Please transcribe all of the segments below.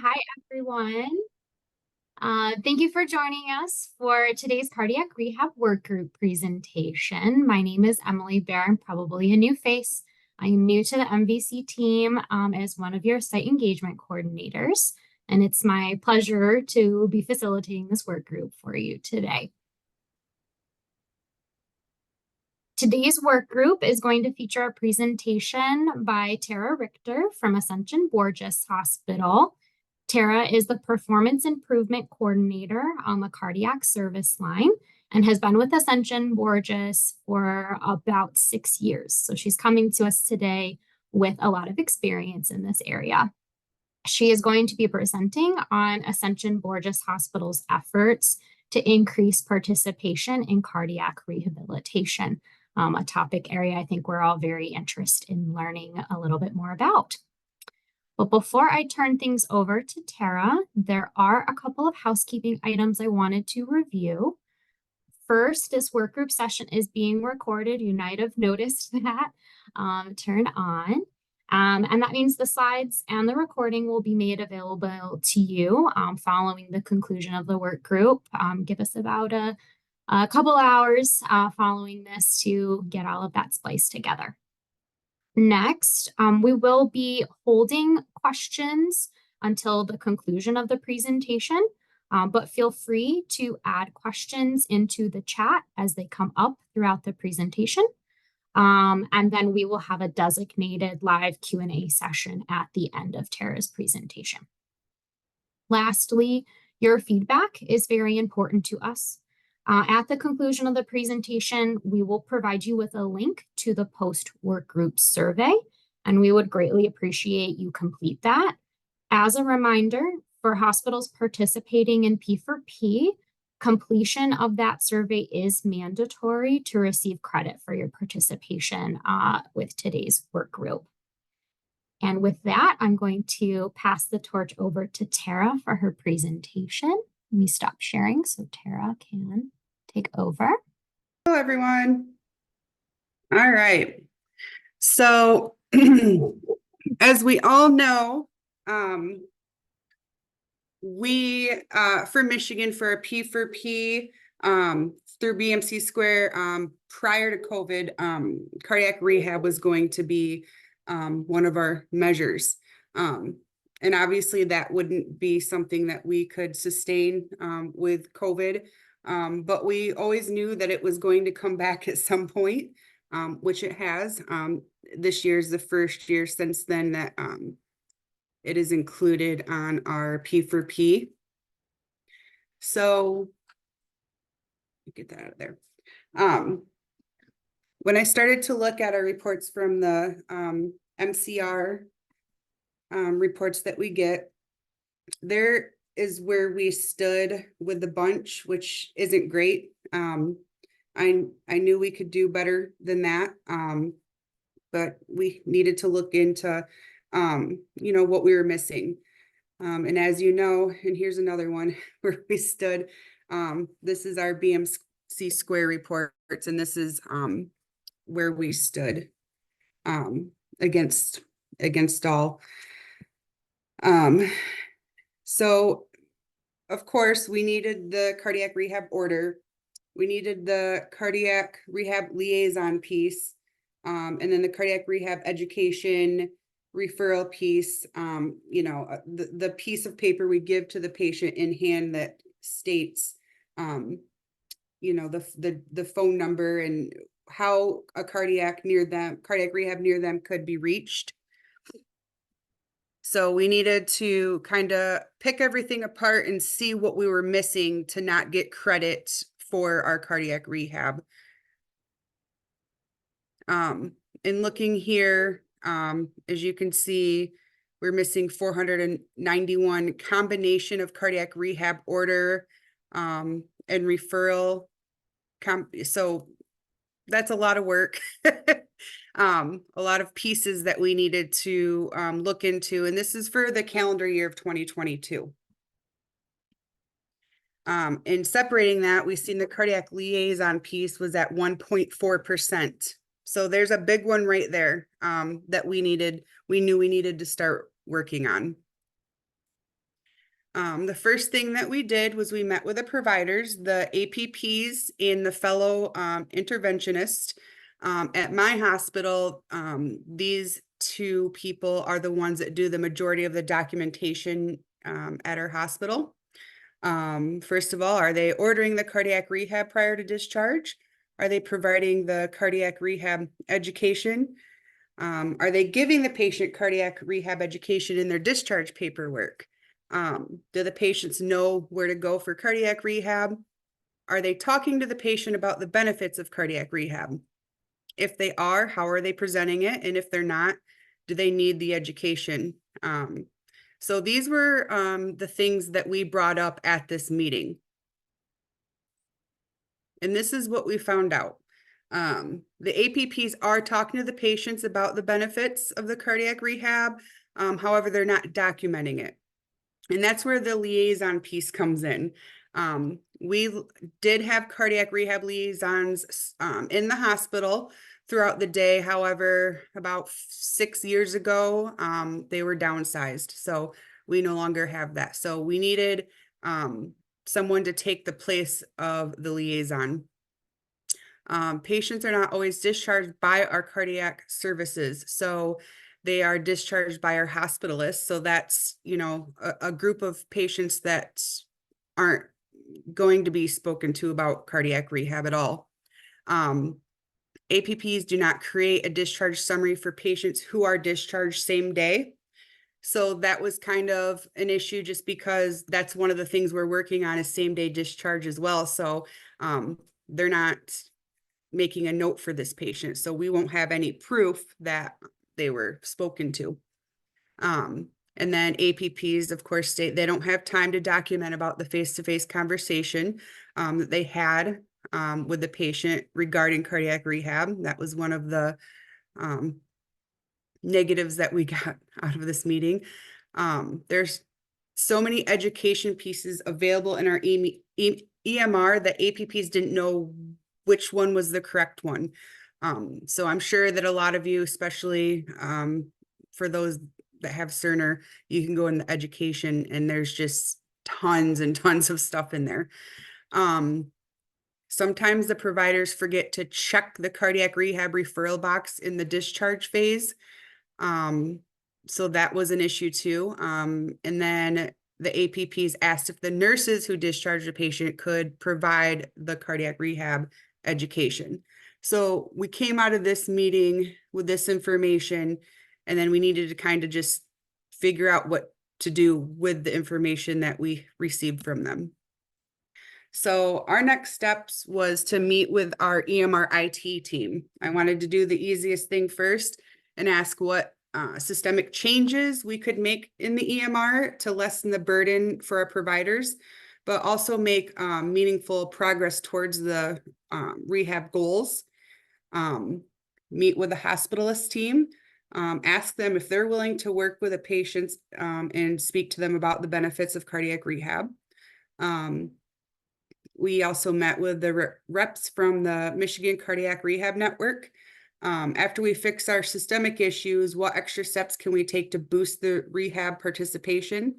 Hi, everyone. Thank you for joining us for today's cardiac rehab work group presentation. My name is Emily Bear. I'm probably a new face. I am new to the MVC team as one of your site engagement coordinators, and it's my pleasure to be facilitating this work group for you today. Today's work group is going to feature a presentation by Tara Richter from Ascension Borgess Hospital. Tara is the Performance Improvement Coordinator on the cardiac service line and has been with Ascension Borgess for about 6 years. So she's coming to us today with a lot of experience in this area. She is going to be presenting on Ascension Borgess Hospital's efforts to increase participation in cardiac rehabilitation, a topic area I think we're all very interested in learning a little bit more about. But before I turn things over to Tara, there are a couple of housekeeping items I wanted to review. First, this work group session is being recorded. You might have noticed that. Turn on. And that means the slides and the recording will be made available to you following the conclusion of the work group. Give us about a couple hours following this to get all of that spliced together. Next, we will be holding questions until the conclusion of the presentation, but feel free to add questions into the chat as they come up throughout the presentation. And then we will have a designated live Q&A session at the end of Tara's presentation. Lastly, your feedback is very important to us. At the conclusion of the presentation, we will provide you with a link to the post-work group survey, and we would greatly appreciate you complete that. As a reminder, for hospitals participating in P4P, completion of that survey is mandatory to receive credit for your participation with today's work group. And with that, I'm going to pass the torch over to Tara for her presentation. Let me stop sharing so Tara can take over. Hello, everyone. All right. So as we all know, we for Michigan for a P4P through BMC Square prior to COVID, cardiac rehab was going to be one of our measures. And obviously that wouldn't be something that we could sustain with COVID. But we always knew that it was going to come back at some point, which it has. This year is the first year since then that it is included on our P4P. So get that out of there. When I started to look at our reports from the MCR reports that we get, there is where we stood with the bunch, which isn't great. I knew we could do better than that, but we needed to look into, what we were missing. And as you know, and here's another one where we stood. This is our BMC Square reports, and this is where we stood against all. So of course, we needed the cardiac rehab order. We needed the cardiac rehab liaison piece, and then the cardiac rehab education referral piece, the piece of paper we give to the patient in hand that states, the phone number and how a cardiac rehab near them could be reached. So we needed to kind of pick everything apart and see what we were missing to not get credit for our cardiac rehab. In looking here, as you can see, we're missing 491 combination of cardiac rehab order and referral. So that's a lot of work. A lot of pieces that we needed to look into, and this is for the calendar year of 2022. In separating that, we've seen the cardiac liaison piece was at 1.4%. So there's a big one right there that we knew we needed to start working on. The first thing that we did was we met with the providers, the APPs and the fellow interventionists. At my hospital, these two people are the ones that do the majority of the documentation at our hospital. First of all, are they ordering the cardiac rehab prior to discharge? Are they providing the cardiac rehab education? Are they giving the patient cardiac rehab education in their discharge paperwork? Do the patients know where to go for cardiac rehab? Are they talking to the patient about the benefits of cardiac rehab? If they are, how are they presenting it? And if they're not, do they need the education? So these were the things that we brought up at this meeting. And this is what we found out. The APPs are talking to the patients about the benefits of the cardiac rehab. However, they're not documenting it. And that's where the liaison piece comes in. We did have cardiac rehab liaisons in the hospital throughout the day. However, about 6 years ago, they were downsized. So we no longer have that. So we needed someone to take the place of the liaison. Patients are not always discharged by our cardiac services. So they are discharged by our hospitalists. So that's, you know, a group of patients that aren't going to be spoken to about cardiac rehab at all. APPs do not create a discharge summary for patients who are discharged same day. So that was kind of an issue just because that's one of the things we're working on is same day discharge as well. So they're not making a note for this patient. So we won't have any proof that they were spoken to. And then APPs, of course, state they don't have time to document about the face-to-face conversation that they had with the patient regarding cardiac rehab. That was one of the negatives that we got out of this meeting. There's so many education pieces available in our EMR that APPs didn't know which one was the correct one. So I'm sure that a lot of you, especially for those that have Cerner, you can go in the education and there's just tons and tons of stuff in there. Sometimes the providers forget to check the cardiac rehab referral box in the discharge phase. So that was an issue too. And then the APPs asked if the nurses who discharged a patient could provide the cardiac rehab education. So we came out of this meeting with this information, and then we needed to kind of just figure out what to do with the information that we received from them. So our next steps was to meet with our EMR IT team. I wanted to do the easiest thing first and ask what systemic changes we could make in the EMR to lessen the burden for our providers, but also make meaningful progress towards the rehab goals. Meet with the hospitalist team, ask them if they're willing to work with the patients and speak to them about the benefits of cardiac rehab. We also met with the reps from the Michigan Cardiac Rehab Network. After we fix our systemic issues, what extra steps can we take to boost the rehab participation?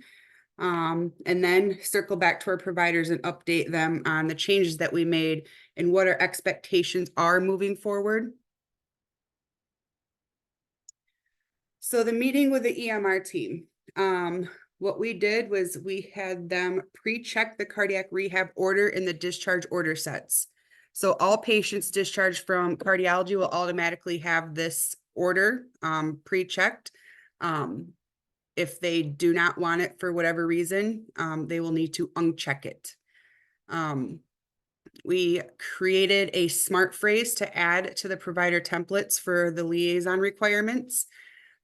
And then circle back to our providers and update them on the changes that we made and what our expectations are moving forward. So the meeting with the EMR team, what we did was we had them pre-check the cardiac rehab order in the discharge order sets. So all patients discharged from cardiology will automatically have this order pre-checked. If they do not want it for whatever reason, they will need to uncheck it. We created a smart phrase to add to the provider templates for the liaison requirements.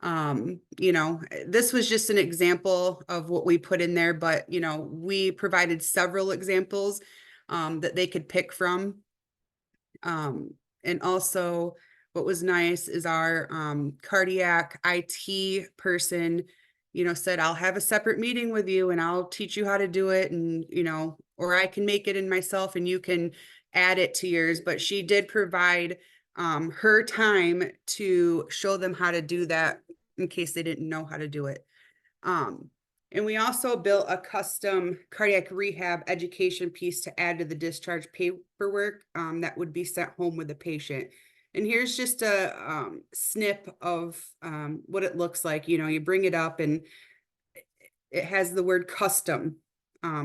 You know, this was just an example of what we put in there, but, you know, we provided several examples that they could pick from. And also what was nice is our cardiac IT person, you know, said, I'll have a separate meeting with you and I'll teach you how to do it. And, you know, or I can make it in myself and you can add it to yours. But she did provide her time to show them how to do that in case they didn't know how to do it. And we also built a custom cardiac rehab education piece to add to the discharge paperwork that would be sent home with the patient. And here's just a snip of what it looks like. You know, you bring it up and it has the word custom.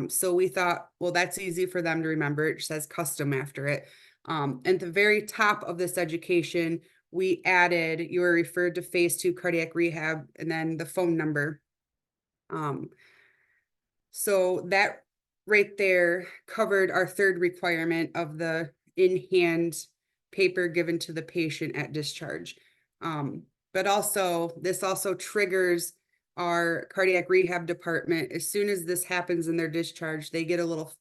So we thought, well, that's easy for them to remember. It says custom after it. At the very top of this education, we added, you were referred to phase 2 cardiac rehab, and then the phone number. So that right there covered our third requirement of the in-hand paper given to the patient at discharge. But also, this also triggers our cardiac rehab department. As soon as this happens in their discharge, they get a little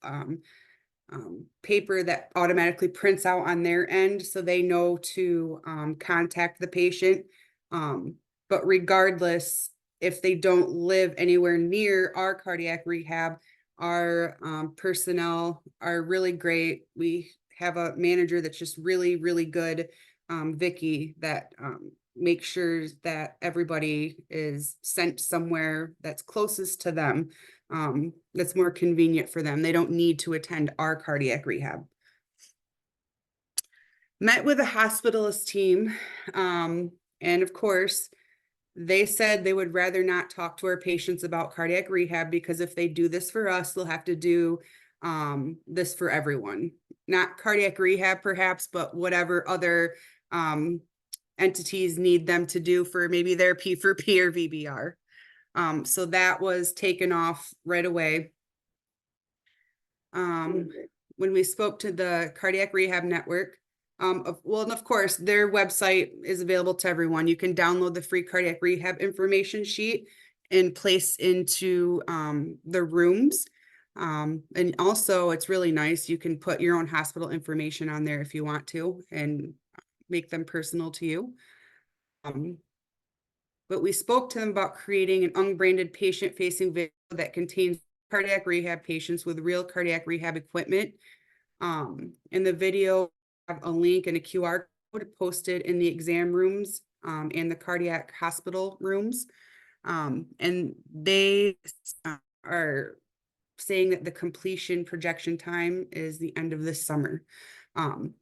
paper that automatically prints out on their end, so they know to contact the patient. But regardless, if they don't live anywhere near our cardiac rehab, our personnel are really great. We have a manager that's just really, really good, Vicky, that makes sure that everybody is sent somewhere that's closest to them, that's more convenient for them. They don't need to attend our cardiac rehab. Met with a hospitalist team, and of course, they said they would rather not talk to our patients about cardiac rehab, because if they do this for us, they'll have to do this for everyone. Not cardiac rehab perhaps, but whatever other entities need them to do for maybe their P4P or VBR. So that was taken off right away. When we spoke to the Cardiac Rehab Network, well, and of course, their website is available to everyone. You can download the free cardiac rehab information sheet and place into the rooms. And also, it's really nice. You can put your own hospital information on there if you want to, and make them personal to you. But we spoke to them about creating an unbranded patient-facing video that contains cardiac rehab patients with real cardiac rehab equipment. In the video, I have a link and a QR code posted in the exam rooms and the cardiac hospital rooms. And they are saying that the completion projection time is the end of this summer.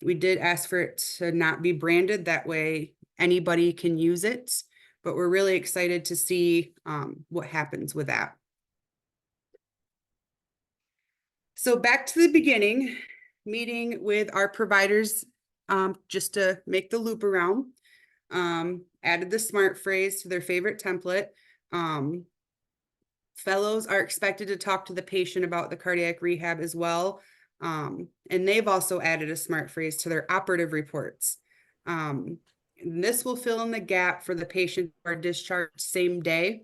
We did ask for it to not be branded, that way anybody can use it, but we're really excited to see what happens with that. So back to the beginning, meeting with our providers, just to make the loop around, added the SMART phrase to their favorite template. Fellows are expected to talk to the patient about the cardiac rehab as well. And they've also added a SMART phrase to their operative reports. And this will fill in the gap for the patient who are discharged same day.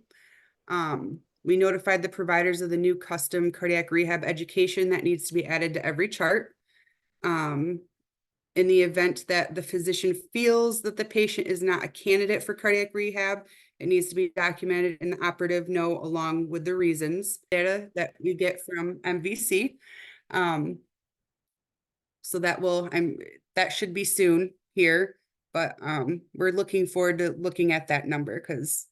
We notified the providers of the new custom cardiac rehab education that needs to be added to every chart. In the event that the physician feels that the patient is not a candidate for cardiac rehab, it needs to be documented in the operative note along with the reasons, data that we get from MVC. So that should be soon here, but we're looking forward to looking at that number because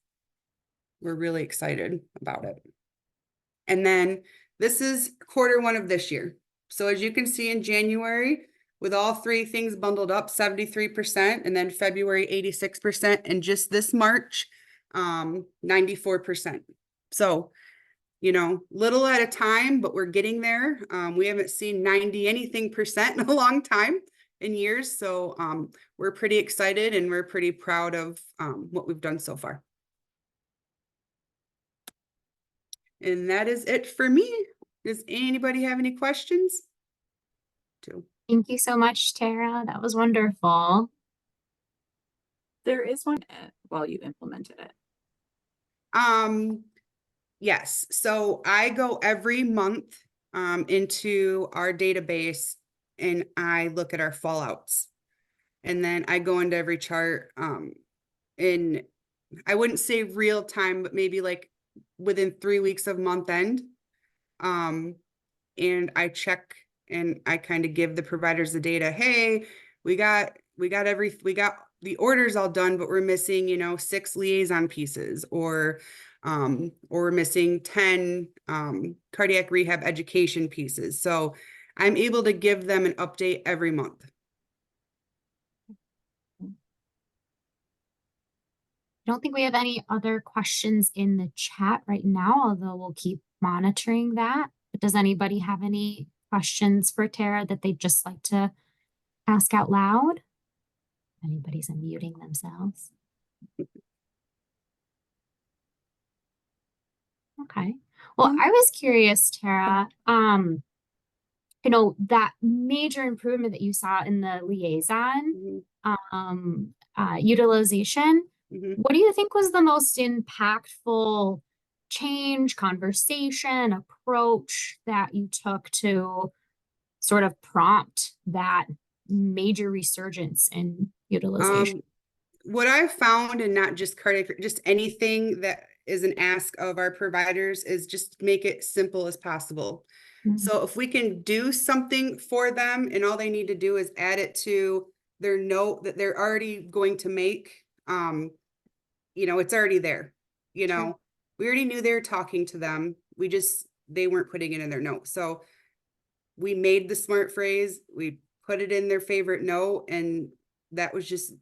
we're really excited about it. And then this is Q1 of this year. So as you can see in January, with all three things bundled up, 73%, and then February, 86%, and just this March, 94%. So, you know, little at a time, but we're getting there. We haven't seen 90 anything percent in a long time, in years. So we're pretty excited and we're pretty proud of what we've done so far. And that is it for me. Does anybody have any questions? Thank you so much, Tara. That was wonderful. There is one while you implemented it. Yes. So I go every month into our database and I look at our fallouts. And then I go into every chart in, I wouldn't say real time, but maybe like within 3 weeks of month end. And I check and I kind of give the providers the data. Hey, we got the orders all done, but we're missing, you know, 6 liaison pieces, or or we're missing 10 cardiac rehab education pieces. So I'm able to give them an update every month. I don't think we have any other questions in the chat right now, although we'll keep monitoring that. But does anybody have any questions for Tara that they'd just like to ask out loud? Anybody's unmuting themselves. Okay. Well, I was curious, Tara, that major improvement that you saw in the liaison, utilization, Mhm. what do you think was the most impactful change, conversation, approach that you took to sort of prompt that major resurgence in utilization? What I've found, and not just cardiac, just anything that is an ask of our providers, is just make it simple as possible. Mhm. So if we can do something for them and all they need to do is add it to their note that they're already going to make, it's already there. Sure. We already knew they were talking to them. They weren't putting it in their note. So we made the smart phrase, we put it in their favorite note, and that was just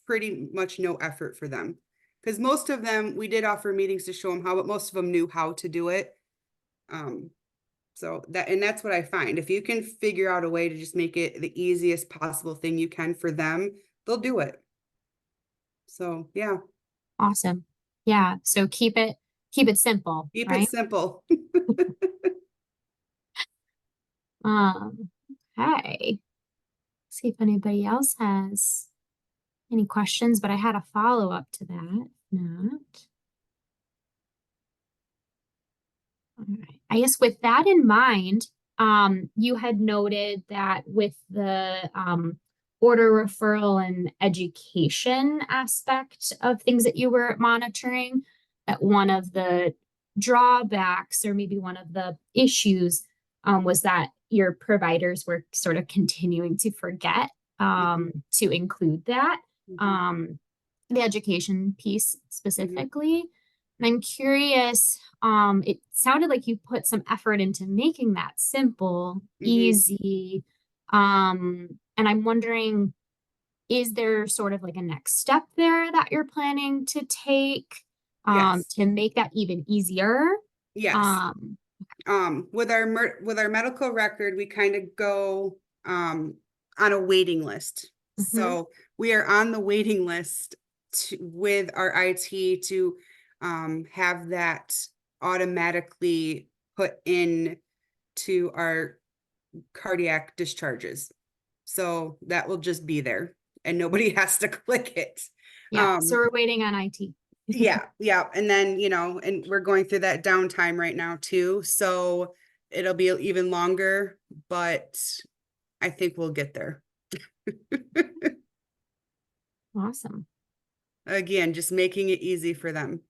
pretty much no effort for them. Because most of them, we did offer meetings to show them how, but most of them knew how to do it. That's what I find. If you can figure out a way to just make it the easiest possible thing you can for them, they'll do it. So yeah, Awesome. Yeah. So keep it simple, keep it right? simple. Um, okay. See if anybody else has any questions, but I had a follow-up to that. If not. All right. I guess with that in mind, you had noted that with the order referral and education aspect of things that you were monitoring, that one of the drawbacks or maybe one of the issues was that your providers were sort of continuing to forget to include that, the education piece specifically. And I'm curious, it sounded like you put some effort into making that simple, easy. And I'm wondering, is there sort of like a next step there that you're planning to take Yes. to make that even easier? Yes. With our medical record, we kind of go on a waiting list. Mhm. So we are on the waiting list with our IT to have that automatically put in to our cardiac discharges. So that will just be there and nobody has to click it. Yeah, so we're waiting on IT. Yeah. And then, and we're going through that downtime right now too. So it'll be even longer, but I think we'll get there. Awesome. Again, just making it easy for them.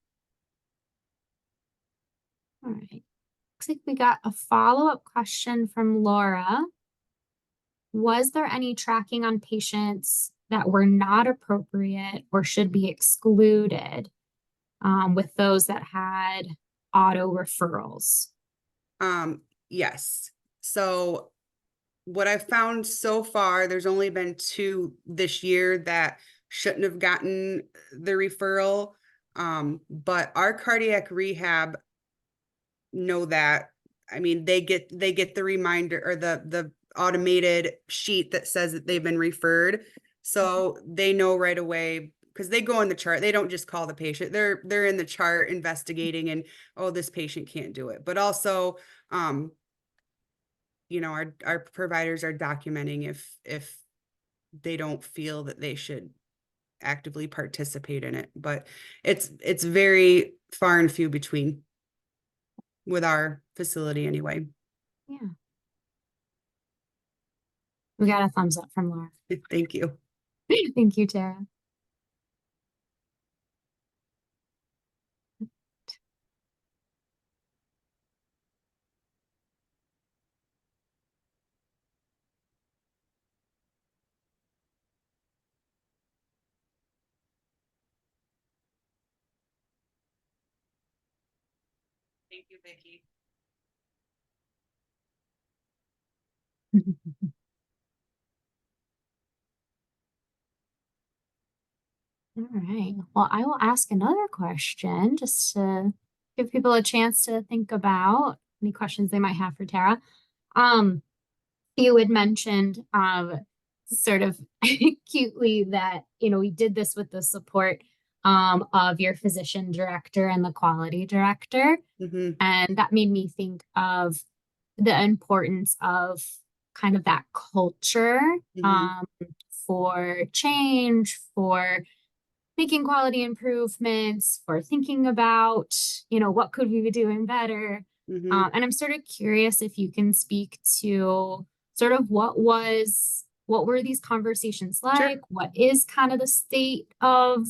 All right. Looks like we got a follow-up question from Laura. Was there any tracking on patients that were not appropriate or should be excluded with those that had auto referrals? Yes. So what I've found so far, there's only been 2 this year that shouldn't have gotten the referral. But our cardiac rehab know that. I mean, they get the reminder or the automated sheet that says that they've been referred. So they know right away because they go in the chart. They don't just call the patient. They're in the chart investigating and, oh, this patient can't do it. But also, our providers are documenting if they don't feel that they should actively participate in it. But it's very far and few between with our facility anyway. Yeah. We got a thumbs up from Laura. Thank you. Thank you, Tara. Thank you, Vicki. All right. Well, I will ask another question just to give people a chance to think about any questions they might have for Tara. Um, you had mentioned sort of cutely that, we did this with the support of your physician director and the quality director. Mm-hmm. And that made me think of the importance of kind of that culture Mm-hmm. for change, for making quality improvements, for thinking about, what could we be doing better. Mm-hmm. And I'm sort of curious if you can speak to sort of what were these conversations Sure. like? What is kind of the state of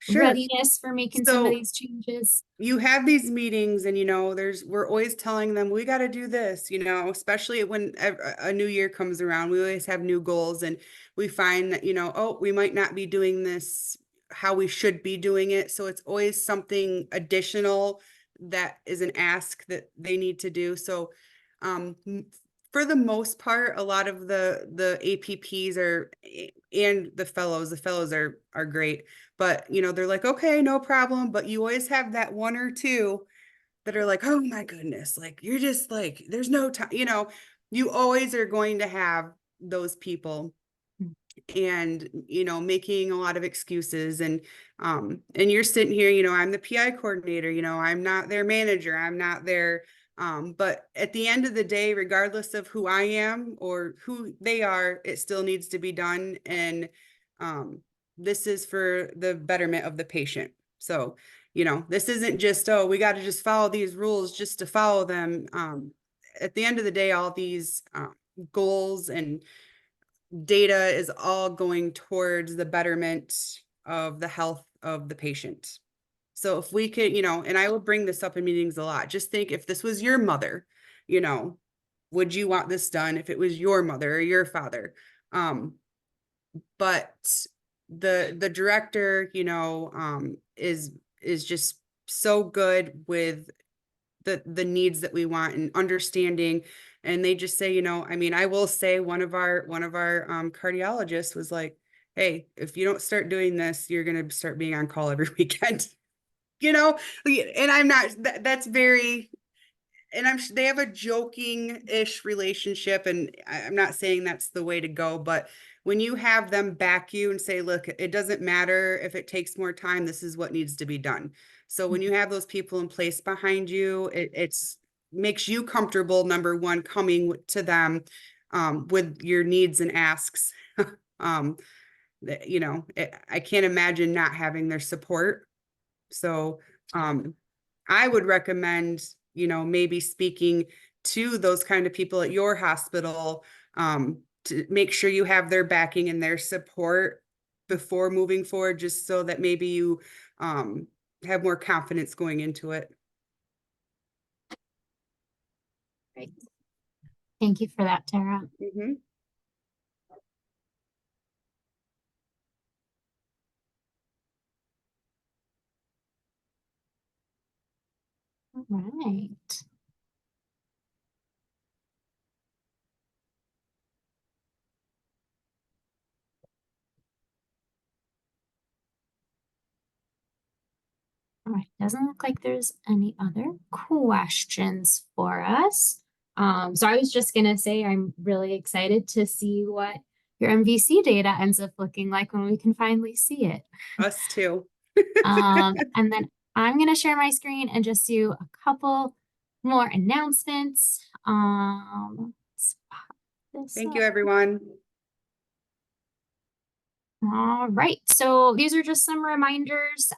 Sure. readiness for making some of So these changes? you have these meetings and, we're always telling them, we got to do this, especially when a new year comes around, we always have new goals and we find that, oh, we might not be doing this how we should be doing it. So it's always something additional that is an ask that they need to do. So, for the most part, a lot of the APPs and the fellows are great, but they're like, okay, no problem. But you always have that one or two that are like, oh my goodness, like you're just like, there's no time, you always are going to have those people and making a lot of excuses and you're sitting here, I'm the PI coordinator, I'm not their manager, I'm not their but at the end of the day, regardless of who I am or who they are, it still needs to be done. And this is for the betterment of the patient. So this isn't just, oh, we got to just follow these rules just to follow them. At the end of the day, all these goals and data is all going towards the betterment of the health of the patient. So if we could, and I will bring this up in meetings a lot, just think if this was your mother, would you want this done if it was your mother or your father? But the director, is just so good with the needs that we want and understanding. And they just say, I mean, I will say one of our cardiologists was like, hey, if you don't start doing this, you're going to start being on call every weekend, and I'm not, that's very, and they have a joking-ish relationship, and I'm not saying that's the way to go, but when you have them back you and say, look, it doesn't matter if it takes more time, this is what needs to be done. So when you have those people in place behind you, it's makes you comfortable, number one, coming to them with your needs and asks. I can't imagine not having their support. So I would recommend, maybe speaking to those kind of people at your hospital to make sure you have their backing and their support before moving forward, just so that maybe you have more confidence going into it. Great. Thank you for that, Tara. Mm-hmm. All right. All right, doesn't look like there's any other questions for us. So I was just gonna say I'm really excited to see what your MVC data ends up looking like when we can finally see it. Us too. And then I'm gonna share my screen and just do a couple more announcements. Let's pop this Thank up. you, everyone. All right, so these are just some reminders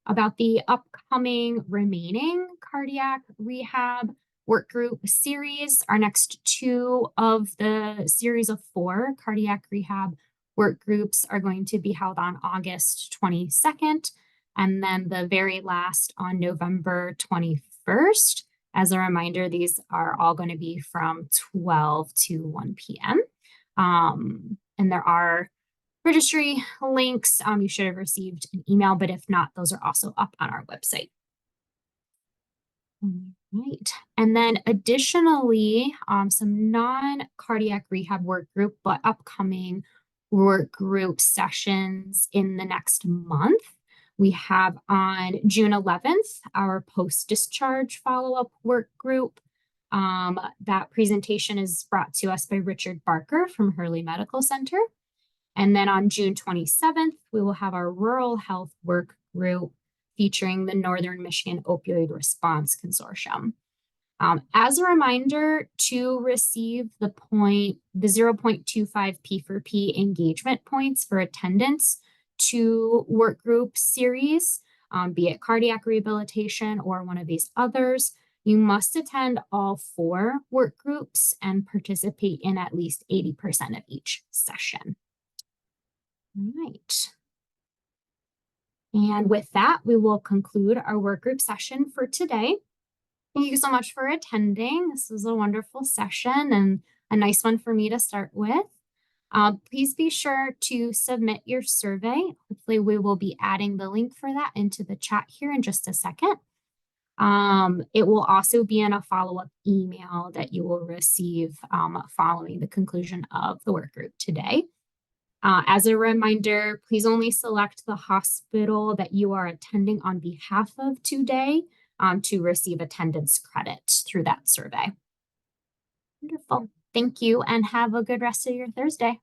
about the upcoming remaining cardiac rehab work group series. Our next two of the series of 4 cardiac rehab work groups are going to be held on August 22nd, and then the very last on November 21st. As a reminder, these are all going to be from 12 to 1 p.m. And there are registry links. You should have received an email, but if not, those are also up on our website. Right. And then additionally, some non-cardiac rehab work group, but upcoming work group sessions in the next month. We have on June 11th, our post-discharge follow-up work group. That presentation is brought to us by Richard Barker from Hurley Medical Center. And then on June 27th, we will have our rural health work group featuring the Northern Michigan Opioid Response Consortium. As a reminder, to receive the 0.25 P for P engagement points for attendance to work group series, be it cardiac rehabilitation or one of these others, you must attend all 4 work groups and participate in at least 80% of each session. All right. And with that, we will conclude our work group session for today. Thank you so much for attending. This was a wonderful session and a nice one for me to start with. Please be sure to submit your survey. Hopefully we will be adding the link for that into the chat here in just a second. It will also be in a follow-up email that you will receive following the conclusion of the work group today. As a reminder, please only select the hospital that you are attending on behalf of today to receive attendance credit through that survey. Wonderful. Thank you and have a good rest of your Thursday.